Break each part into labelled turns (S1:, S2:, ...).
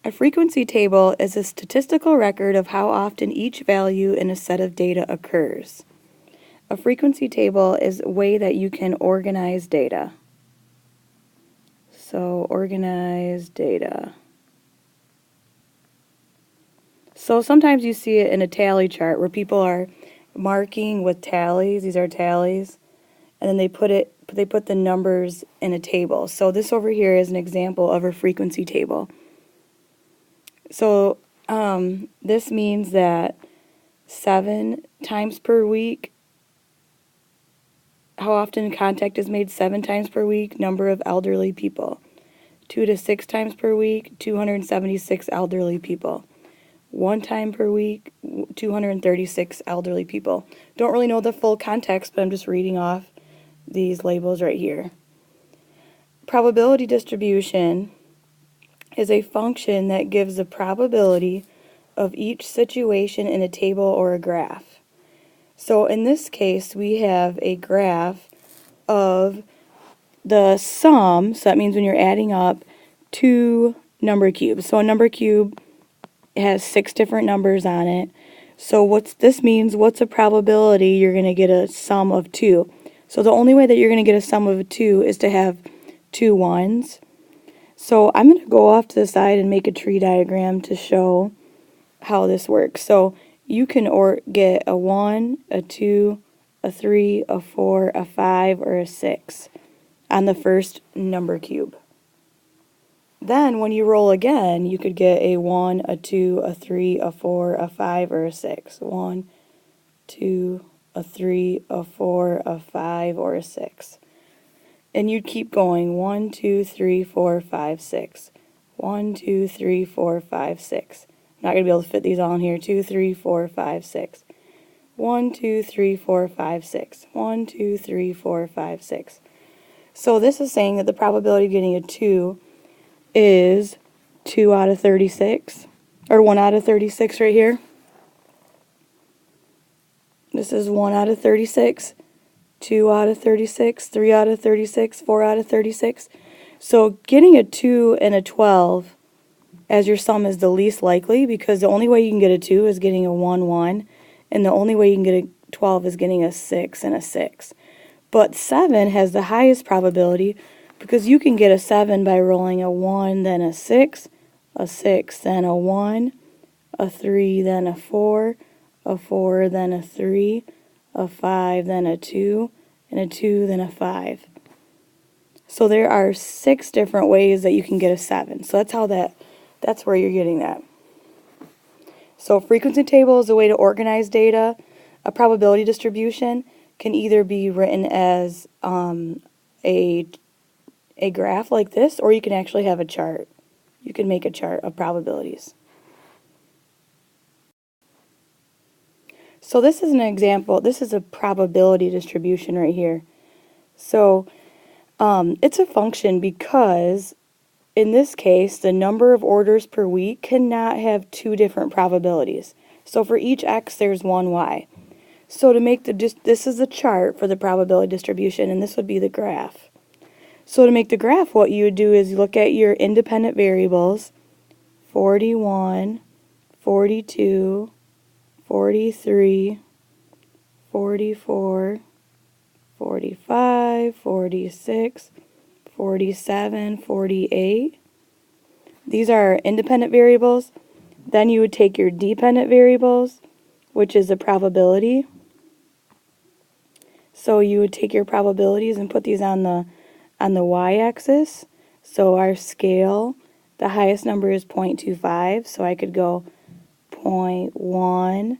S1: A frequency table is a statistical record of how often each value in a set of data occurs. A frequency table is a way that you can organize data. So, organize data. So sometimes you see it in a tally chart where people are marking with tallies. These are tallies. And then they put the numbers in a table. So this over here is an example of a frequency table. So this means that 7 times per week, how often contact is made 7 times per week, number of elderly people. 2 to 6 times per week, 276 elderly people. 1 time per week, 236 elderly people. Don't really know the full context, but I'm just reading off these labels right here. Probability distribution is a function that gives the probability of each situation in a table or a graph. So in this case, we have a graph of the sum, so that means when you're adding up two number cubes. So a number cube has 6 different numbers on it. So what's a probability you're going to get a sum of 2? So the only way that you're going to get a sum of 2 is to have 2 ones. So I'm going to go off to the side and make a tree diagram to show how this works. So you can get a 1, a 2, a 3, a 4, a 5, or a 6 on the first number cube. Then when you roll again, you could get a 1, a 2, a 3, a 4, a 5, or a 6. 1, 2, a 3, a 4, a 5, or a 6. And you'd keep going 1, 2, 3, 4, 5, 6. 1, 2, 3, 4, 5, 6. I'm not going to be able to fit these all in here. 2, 3, 4, 5, 6. 1, 2, 3, 4, 5, 6. 1, 2, 3, 4, 5, 6. So this is saying that the probability of getting a 2 is 2 out of 36, or 1 out of 36 right here. This is 1 out of 36. 2 out of 36, 3 out of 36, 4 out of 36. So getting a 2 and a 12 as your sum is the least likely, because the only way you can get a 2 is getting a 1, 1, and the only way you can get a 12 is getting a 6 and a 6. But 7 has the highest probability because you can get a 7 by rolling a 1, then a 6, then a 1, a 3, then a 4, a 4, then a 3, a 5, then a 2, and a 2, then a 5. So there are 6 different ways that you can get a 7. So that's where you're getting that. So a frequency table is a way to organize data. A probability distribution can either be written as a graph like this, or you can actually have a chart. You can make a chart of probabilities. So this is an example. This is a probability distribution right here. So it's a function because in this case, the number of orders per week cannot have 2 different probabilities. So for each x, there's 1 y. So to make this is the chart for the probability distribution, and this would be the graph. So to make the graph, what you would do is you look at your independent variables, 41, 42, 43, 44, 45, 46, 47, 48. These are independent variables. Then you would take your dependent variables, which is a probability. So you would take your probabilities and put these on the y-axis. So our scale, the highest number is 0.25, so I could go 0.1,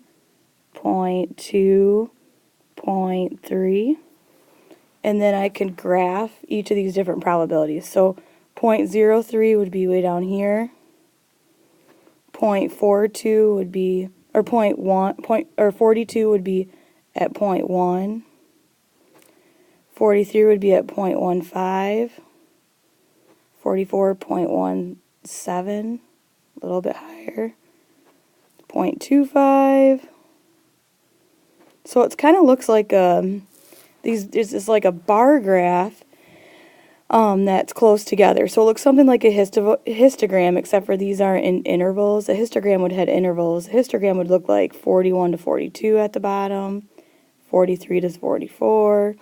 S1: 0.2, 0.3, and then I could graph each of these different probabilities. So 0.03 would be way down here. 0.42 would be, or 42 would be at 0.1. 43 would be at 0.15. 44.17, a little bit higher. 0.25. So it kind of looks like this is like a bar graph that's close together. So it looks something like a histogram, except for these aren't in intervals. A histogram would have intervals. A histogram would look like 41 to 42 at the bottom, 43 to 44.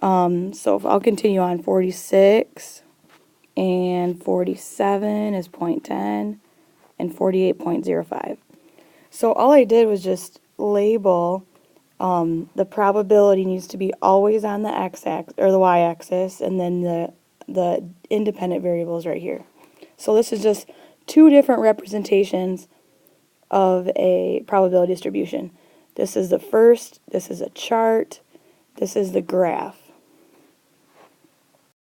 S1: So if I'll continue on, 46 and 47 is 0.10 and 48.05. So all I did was just label the probability needs to be always on the x-axis or the y-axis, and then the independent variables right here. So this is just two different representations of a probability distribution. This is the first, this is a chart, this is the graph.